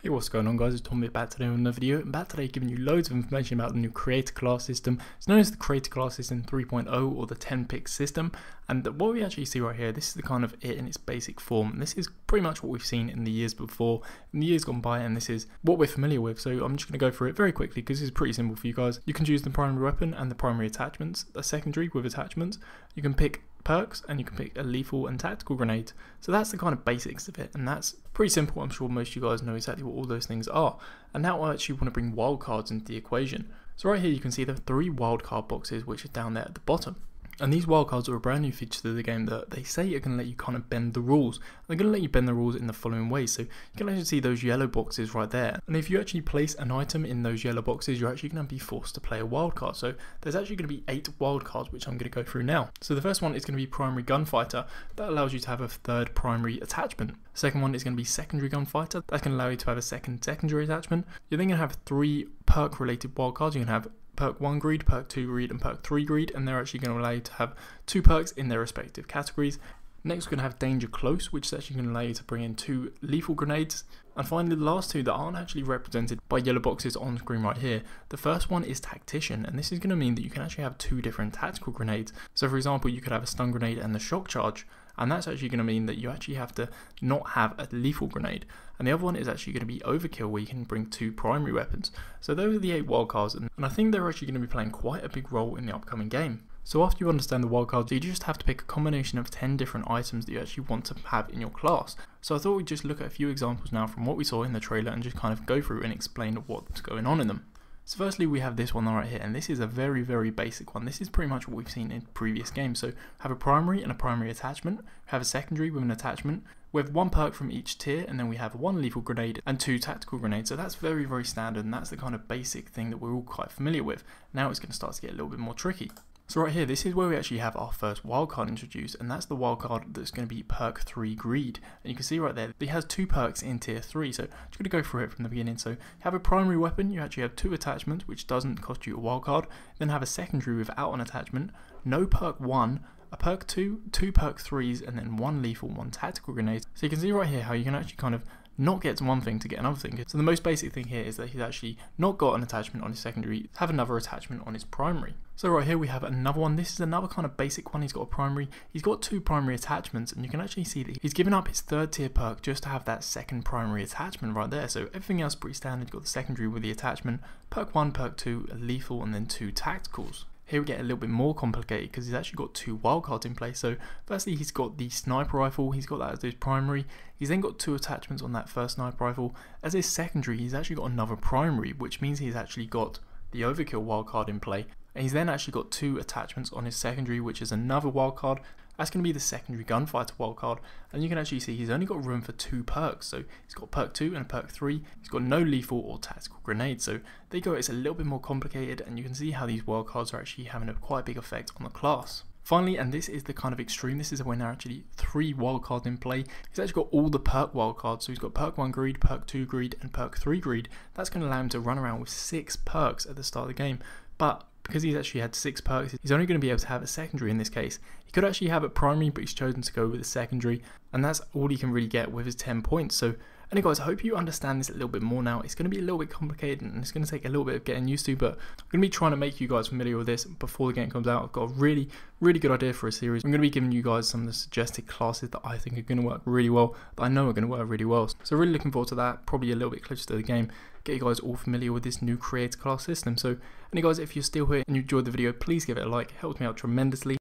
Hey, what's going on, guys? It's Tommy back today with another video, and back today giving you loads of information about the new creator class system. It's known as the creator class system 3.0 or the 10-pick system, and what we actually see right here, this is the kind of it in its basic form, and this is pretty much what we've seen in the years before, in the years gone by, and this is what we're familiar with. So I'm just going to go through it very quickly because it's pretty simple for you guys. You can choose the primary weapon and the primary attachments, a secondary with attachments. You can pick perks, and you can pick a lethal and tactical grenade. So that's the kind of basics of it, and that's pretty simple. I'm sure most of you guys know exactly what all those things are. And now I actually want to bring wildcards into the equation. So right here you can see the 3 wildcard boxes which are down there at the bottom. And these wildcards are a brand new feature to the game that they say are going to let you kind of bend the rules. They're going to let you bend the rules in the following ways. So you can actually see those yellow boxes right there. And if you actually place an item in those yellow boxes, you're actually going to be forced to play a wildcard. So there's actually going to be 8 wildcards, which I'm going to go through now. So the first one is going to be primary gunfighter. That allows you to have a third primary attachment. Second one is going to be secondary gunfighter. That's going to allow you to have a second secondary attachment. You're then going to have 3 perk related wildcards. You can have perk 1 greed, perk 2 greed, and perk 3 greed, and they're actually going to allow you to have 2 perks in their respective categories. Next we're going to have danger close, which is actually going to allow you to bring in 2 lethal grenades. And finally the last 2 that aren't actually represented by yellow boxes on screen right here. The first one is tactician, and this is going to mean that you can actually have 2 different tactical grenades. So for example, you could have a stun grenade and the shock charge, and that's actually going to mean that you actually have to not have a lethal grenade. And the other one is actually going to be overkill, where you can bring 2 primary weapons. So those are the 8 wildcards, and I think they're actually going to be playing quite a big role in the upcoming game. So after you understand the wildcards, you just have to pick a combination of 10 different items that you actually want to have in your class. So I thought we'd just look at a few examples now from what we saw in the trailer and just kind of go through and explain what's going on in them. So firstly we have this one right here, and this is a very basic one. This is pretty much what we've seen in previous games. So have a primary and a primary attachment, have a secondary with an attachment, we have 1 perk from each tier, and then we have 1 lethal grenade and 2 tactical grenades. So that's very standard, and that's the kind of basic thing that we're all quite familiar with. Now it's going to start to get a little bit more tricky. So right here, this is where we actually have our first wildcard introduced, and that's the wildcard that's going to be perk 3 greed. And you can see right there, it has 2 perks in tier 3, so I'm just going to go through it from the beginning. So you have a primary weapon, you actually have 2 attachments, which doesn't cost you a wildcard. Then have a secondary without an attachment, no perk 1, a perk 2, 2 perk 3s, and then 1 lethal, 1 tactical grenade. So you can see right here how you can actually kind of not get to one thing to get another thing. So the most basic thing here is that he's actually not got an attachment on his secondary, have another attachment on his primary. So right here we have another one. This is another kind of basic one. He's got a primary, he's got 2 primary attachments, and you can actually see that he's given up his 3rd tier perk just to have that second primary attachment right there. So everything else pretty standard. You've got the secondary with the attachment, perk 1, perk 2, a lethal, and then 2 tacticals. Here we get a little bit more complicated because he's actually got 2 wildcards in place. So firstly he's got the sniper rifle, he's got that as his primary. He's then got 2 attachments on that first sniper rifle. As his secondary, he's actually got another primary, which means he's actually got the overkill wildcard in play. And he's then actually got 2 attachments on his secondary, which is another wildcard. That's going to be the secondary gunfighter wildcard, and you can actually see he's only got room for 2 perks. So he's got perk 2 and perk 3. He's got no lethal or tactical grenade. So there you go, it's a little bit more complicated, and you can see how these wildcards are actually having a quite big effect on the class. Finally, and this is the kind of extreme, this is when there are actually 3 wildcards in play. He's actually got all the perk wildcards, so he's got perk 1 greed, perk 2 greed, and perk 3 greed. That's going to allow him to run around with 6 perks at the start of the game. But because he's actually had 6 perks, he's only going to be able to have a secondary in this case. He could actually have a primary, but he's chosen to go with a secondary, and that's all he can really get with his 10 points. So anyway guys, I hope you understand this a little bit more now. It's going to be a little bit complicated, and it's going to take a little bit of getting used to, but I'm going to be trying to make you guys familiar with this before the game comes out. I've got a really good idea for a series. I'm going to be giving you guys some of the suggested classes that I think are going to work really well, that I know are going to work really well. So really looking forward to that, probably a little bit closer to the game, get you guys all familiar with this new creator class system. So anyway guys, if you're still here and you enjoyed the video, please give it a like, it helps me out tremendously.